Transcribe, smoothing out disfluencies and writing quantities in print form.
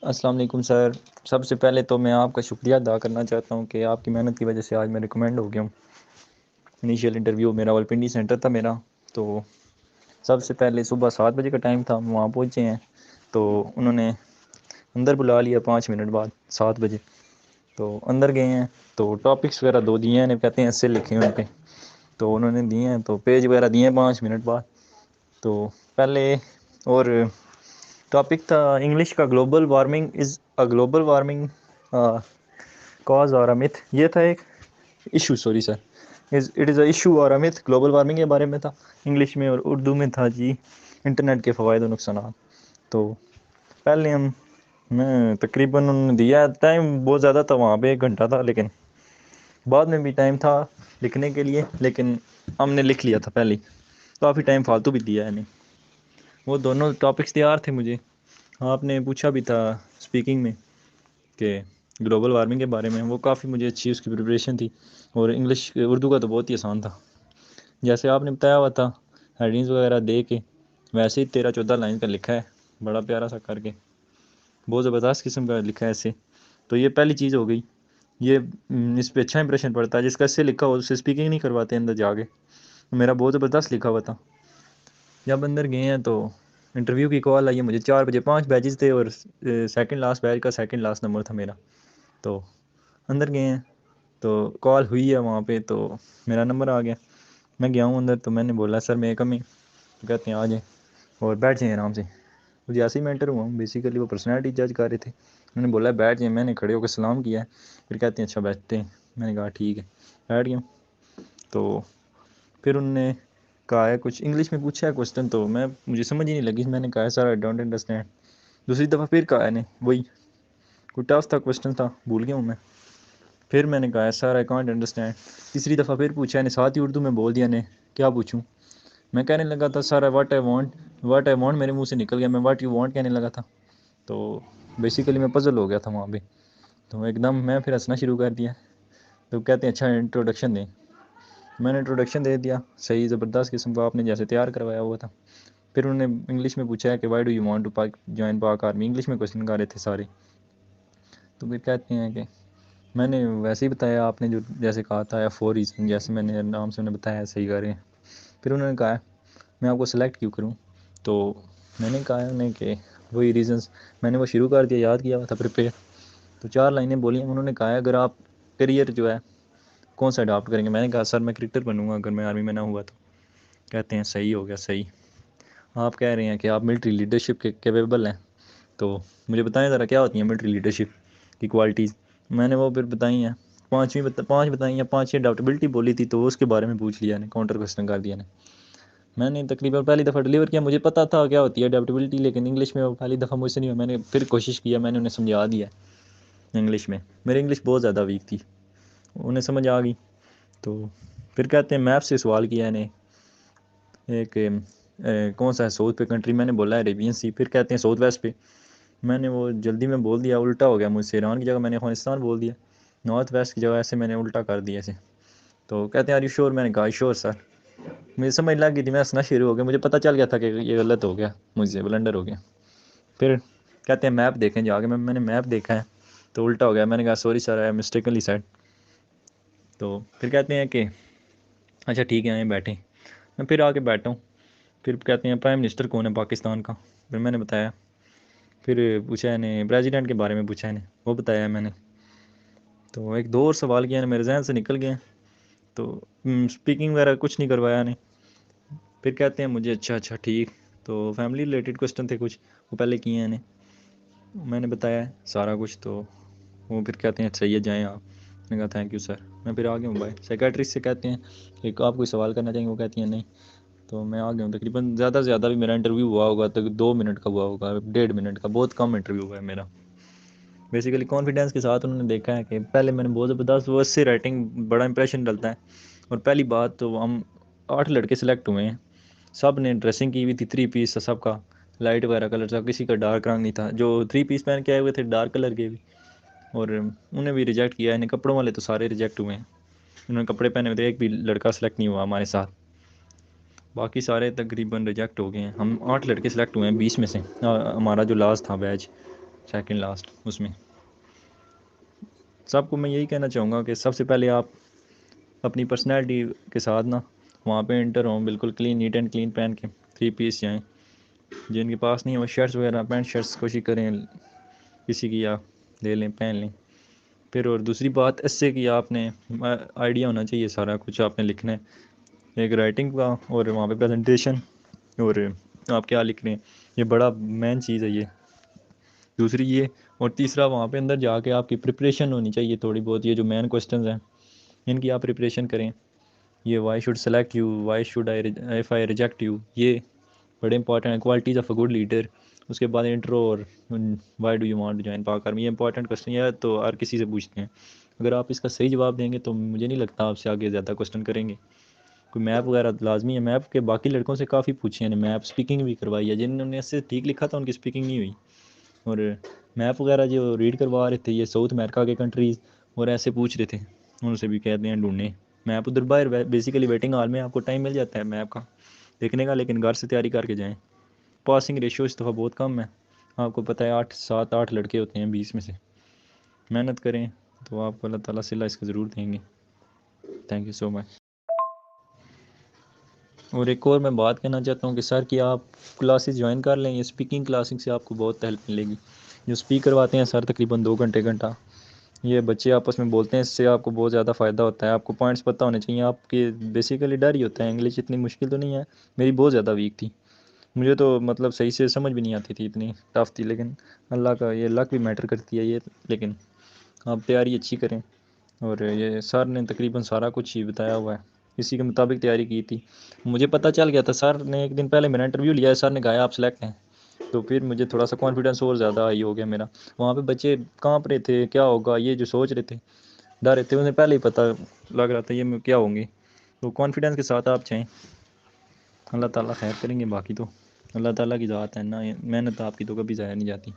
السلام علیکم سر. سب سے پہلے تو میں آپ کا شکریہ ادا کرنا چاہتا ہوں کہ آپ کی محنت کی وجہ سے آج میں ریکمینڈ ہو گیا ہوں. انیشیل انٹرویو میرا والپنڈی سینٹر تھا میرا. تو سب سے پہلے صبح 7 بجے کا ٹائم تھا, وہاں پہنچے ہیں تو انہوں نے اندر بلا لیا 5 منٹ بعد 7 بجے. تو اندر گئے ہیں تو ٹاپکس وغیرہ دو دیے ہیں, کہتے ہیں ایسے لکھے ہیں ان پہ. تو انہوں نے دیے ہیں تو پیج وغیرہ دیے ہیں 5 منٹ بعد. تو پہلے اور ٹاپک تھا انگلش کا global warming is a global warming cause اور امتھ, یہ تھا ایک issue. Sorry sir, it is a issue اور امتھ. گلوبل وارمنگ کے بارے میں تھا انگلش میں, اور اردو میں تھا جی انٹرنیٹ کے فوائد و نقصانات. تو پہلے میں تقریباً انہوں نے دیا ٹائم بہت زیادہ تھا, وہاں پہ 1 گھنٹہ تھا, لیکن بعد میں بھی ٹائم تھا لکھنے کے لیے, لیکن ہم نے لکھ لیا تھا پہلے. کافی ٹائم فالتو بھی دیا ہے نہیں, وہ دونوں ٹاپکس تیار تھے مجھے. آپ نے پوچھا بھی تھا اسپیکنگ میں کہ گلوبل وارمنگ کے بارے میں, وہ کافی مجھے اچھی اس کی پریپریشن تھی. اور انگلش اردو کا تو بہت ہی آسان تھا, جیسے آپ نے بتایا ہوا تھا ہیڈنگز وغیرہ دے کے, ویسے ہی 13-14 لائن کا لکھا ہے, بڑا پیارا سا کر کے, بہت زبردست قسم کا لکھا ہے ایسے. تو یہ پہلی چیز ہو گئی. یہ اس پہ اچھا امپریشن پڑتا ہے, جس کا اس سے لکھا ہو اس سے اسپیکنگ نہیں کرواتے اندر جا کے. میرا بہت زبردست لکھا ہوا تھا. جب اندر گئے ہیں تو انٹرویو کی کال آئی ہے مجھے 4 بجے. 5 بیچز تھے اور سیکنڈ لاسٹ بیچ کا سیکنڈ لاسٹ نمبر تھا میرا. تو اندر گئے ہیں تو کال ہوئی ہے وہاں پہ, تو میرا نمبر آ گیا. میں گیا ہوں اندر, تو میں نے بولا سر میں کمی, کہتے ہیں آ جائیں اور بیٹھ جائیں آرام سے. مجھے ایسے ہی میں انٹر ہوا ہوں, بیسیکلی وہ پرسنالٹی جج کر رہے تھے. انہوں نے بولا بیٹھ جائیں, میں نے کھڑے ہو کے سلام کیا ہے, پھر کہتے ہیں اچھا بیٹھتے ہیں. میں نے کہا ٹھیک ہے, بیٹھ گیا ہوں. تو پھر انہوں نے کہا ہے کچھ انگلش میں پوچھا ہے کوشچن, تو مجھے سمجھ ہی نہیں لگی. میں نے کہا سر آئی ڈونٹ انڈرسٹینڈ. دوسری دفعہ پھر کہا ہے نے وہی کوئی ٹف تھا کوشچن تھا, بھول گیا ہوں میں. پھر میں نے کہا سر آئی کانٹ انڈرسٹینڈ. تیسری دفعہ پھر پوچھا ہے نے, ساتھ ہی اردو میں بول دیا نے, کیا پوچھوں. میں کہنے لگا تھا سر واٹ آئی وانٹ میرے منہ سے نکل گیا, میں واٹ یو وانٹ کہنے لگا تھا. تو بیسیکلی میں پزل ہو گیا تھا وہاں پہ. تو ایک دم میں پھر ہنسنا شروع کر دیا. تو کہتے ہیں اچھا انٹروڈکشن دیں. میں نے انٹروڈکشن دے دیا صحیح زبردست قسم کا, آپ نے جیسے تیار کروایا ہوا تھا. پھر انہوں نے انگلش میں پوچھا ہے کہ why do you want to join Pak army. English میں کوشچن کر رہے تھے سارے. تو پھر کہتے ہیں کہ میں نے ویسے ہی بتایا آپ نے جو جیسے کہا تھا, 4 ریزن, جیسے میں نے نام سے انہیں بتایا صحیح کر رہے ہیں. پھر انہوں نے کہا میں آپ کو سلیکٹ کیوں کروں. تو میں نے کہا انہیں کہ وہی ریزنس, میں نے وہ شروع کر دیا, یاد کیا ہوا تھا پریپیئر. تو 4 لائنیں بولی ہیں. انہوں نے کہا اگر آپ کیریئر جو ہے کون سا اڈاپٹ کریں گے. میں نے کہا سر میں کرکٹر بنوں گا اگر میں آرمی میں نہ ہوا تو. کہتے ہیں صحیح ہو گیا صحیح. آپ کہہ رہے ہیں کہ آپ ملٹری لیڈرشپ کے کیپیبل ہیں, تو مجھے بتائیں ذرا کیا ہوتی ہیں ملٹری لیڈرشپ کی کوالٹیز. میں نے وہ پھر بتائی ہیں, 5 بتائی ہیں. 5 اڈاپٹیبلٹی بولی تھی تو اس کے بارے میں پوچھ لیا نے, کاؤنٹر کوسچن کر دیا نے. میں نے تقریباً پہلی دفعہ ڈلیور کیا, مجھے پتا تھا کیا ہوتی ہے اڈیپٹیبلٹی, لیکن انگلش میں وہ پہلی دفعہ مجھ سے نہیں ہوا. میں نے پھر کوشش کیا, میں نے انہیں سمجھا دیا انگلش میں. میری انگلش بہت زیادہ ویک تھی, انہیں سمجھ آ گئی. تو پھر کہتے ہیں میپ سے سوال کیا انہیں ایک کون سا ہے ساؤتھ پہ کنٹری. میں نے بولا ہے عربین سی. پھر کہتے ہیں ساؤتھ ویسٹ پہ. میں نے وہ جلدی میں بول دیا, الٹا ہو گیا مجھ سے. ایران کی جگہ میں نے افغانستان بول دیا, نارتھ ویسٹ کی جگہ ایسے میں نے الٹا کر دیا ایسے. تو کہتے ہیں آر یو شیور. میں نے کہا شیور سر. مجھے سمجھ لگ گئی تھی, میں ہنسنا شروع ہو گیا. مجھے پتہ چل گیا تھا کہ یہ غلط ہو گیا, مجھ سے بلنڈر ہو گیا. پھر کہتے ہیں میپ دیکھیں جا کے. میں نے میپ دیکھا ہے تو الٹا ہو گیا. میں نے کہا sorry sir, I am mistakenly said. تو پھر کہتے ہیں کہ اچھا ٹھیک ہے آئیں بیٹھیں. میں پھر آ کے بیٹھا ہوں. پھر کہتے ہیں پرائم منسٹر کون ہے پاکستان کا. پھر میں نے بتایا. پھر پوچھا ہے نے پریزیڈنٹ کے بارے میں پوچھا ہے نے, وہ بتایا ہے میں نے. تو ایک دو اور سوال کیا نے, میرے ذہن سے نکل گئے. تو اسپیکنگ وغیرہ کچھ نہیں کروایا نے. پھر کہتے ہیں مجھے اچھا ٹھیک. تو فیملی ریلیٹڈ کوسچن تھے کچھ, وہ پہلے کیے ہیں نے, میں نے بتایا سارا کچھ. تو وہ پھر کہتے ہیں صحیح ہے جائیں آپ. میں نے کہا تھینک یو سر. میں پھر آ گیا ہوں بھائی. سیکریٹری سے کہتے ہیں کہ آپ کوئی سوال کرنا چاہیں گے, وہ کہتی ہیں نہیں. تو میں آ گیا ہوں. تقریباً زیادہ سے زیادہ بھی میرا انٹرویو ہوا ہوگا تو 2 منٹ کا ہوا ہوگا, 1.5 منٹ کا, بہت کم انٹرویو ہوا ہے میرا. بیسیکلی کانفیڈینس کے ساتھ انہوں نے دیکھا ہے کہ پہلے میں نے بہت زبردست وہ اس سے رائٹنگ بڑا امپریشن ڈلتا ہے. اور پہلی بات تو ہم 8 لڑکے سلیکٹ ہوئے ہیں, سب نے ڈریسنگ کی ہوئی تھی 3 پیس سب کا, لائٹ وغیرہ کلر تھا, کسی کا ڈارک رنگ نہیں تھا. جو 3 پیس پہن کے آئے ہوئے تھے ڈارک کلر کے بھی, اور انہیں بھی ریجیکٹ کیا ہے. کپڑوں والے تو سارے ریجیکٹ ہوئے ہیں, انہوں نے کپڑے پہنے ہوئے تھے. ایک بھی لڑکا سلیکٹ نہیں ہوا ہمارے ساتھ, باقی سارے تقریباً ریجیکٹ ہو گئے ہیں. ہم 8 لڑکے سلیکٹ ہوئے ہیں 20 میں سے, ہمارا جو لاسٹ تھا بیچ. سیکنڈ لاسٹ اس میں سب کو میں یہی کہنا چاہوں گا کہ سب سے پہلے آپ اپنی پرسنالٹی کے ساتھ نا وہاں پہ انٹر ہوں، بالکل کلین نیٹ اینڈ کلین پہن کے 3 پیس جائیں، جن کے پاس نہیں ہے وہ شرٹس وغیرہ پینٹ شرٹس کوشش کریں کسی کی یا لے لیں پہن لیں۔ پھر اور دوسری بات اس سے کہ آپ نے آئیڈیا ہونا چاہیے سارا کچھ آپ نے لکھنا ہے، ایک رائٹنگ کا اور وہاں پہ پریزنٹیشن اور آپ کیا لکھ رہے ہیں، یہ بڑا مین چیز ہے یہ، دوسری یہ، اور تیسرا وہاں پہ اندر جا کے آپ کی پریپریشن ہونی چاہیے تھوڑی بہت، یہ جو مین کوسچنز ہیں ان کی آپ پریپریشن کریں، یہ why should select you, why should if I reject you, یہ بڑے امپورٹنٹ ہیں، qualities of a good leader, اس کے بعد انٹرو اور why do you want to join Pak army, یہ امپورٹنٹ کوسچن ہے تو ہر کسی سے پوچھتے ہیں، اگر آپ اس کا صحیح جواب دیں گے تو مجھے نہیں لگتا آپ سے آگے زیادہ کوسچن کریں گے۔ کوئی میپ وغیرہ لازمی ہے، میپ کے باقی لڑکوں سے کافی پوچھے ہیں، میپ اسپیکنگ بھی کروائی ہے، جنہوں نے اس سے ٹھیک لکھا تھا ان کی اسپیکنگ نہیں ہوئی، اور میپ وغیرہ جو ریڈ کروا رہے تھے یہ ساؤتھ امریکہ کے کنٹریز اور ایسے پوچھ رہے تھے، ان سے بھی کہتے ہیں ڈھونڈنے میپ ادھر باہر، بیسیکلی ویٹنگ ہال میں آپ کو ٹائم مل جاتا ہے میپ کا دیکھنے کا، لیکن گھر سے تیاری کر کے جائیں، پاسنگ ریشو اس دفعہ بہت کم ہے، آپ کو پتہ ہے 7-8 لڑکے ہوتے ہیں 20 میں سے، محنت کریں تو آپ کو اللہ تعالیٰ صلہ اس کا ضرور دیں گے۔ تھینک یو سو مچ۔ اور ایک اور میں بات کہنا چاہتا ہوں کہ سر کہ آپ کلاسز جوائن کر لیں، یہ اسپیکنگ کلاسنگ سے آپ کو بہت ہیلپ ملے گی، جو اسپیک کرواتے ہیں سر تقریباً 2 گھنٹہ یہ بچے آپس میں بولتے ہیں، اس سے آپ کو بہت زیادہ فائدہ ہوتا ہے، آپ کو پوائنٹس پتہ ہونے چاہیے، آپ کے بیسیکلی ڈر ہی ہوتا ہے، انگلش اتنی مشکل تو نہیں ہے، میری بہت زیادہ ویک تھی، مجھے تو مطلب صحیح سے سمجھ بھی نہیں آتی تھی، اتنی ٹف تھی، لیکن اللہ کا یہ لک بھی میٹر کرتی ہے یہ، لیکن آپ تیاری اچھی کریں، اور یہ سر نے تقریباً سارا کچھ ہی بتایا ہوا ہے، اسی کے مطابق تیاری کی تھی، مجھے پتہ چل گیا تھا، سر نے ایک دن پہلے میرا انٹرویو لیا ہے، سر نے کہا آپ سلیکٹ ہیں، تو پھر مجھے تھوڑا سا کانفیڈنس اور زیادہ ہائی ہو گیا میرا، وہاں پہ بچے کانپ رہے تھے کیا ہوگا، یہ جو سوچ رہے تھے ڈر رہے تھے، انہیں پہلے ہی پتہ لگ رہا تھا یہ میں کیا ہوں گی، تو کانفیڈنس کے ساتھ آپ چاہیں، اللہ تعالیٰ خیر کریں گے، باقی تو اللہ تعالیٰ کی ذات ہے نا، محنت آپ کی تو کبھی ضائع نہیں جاتی۔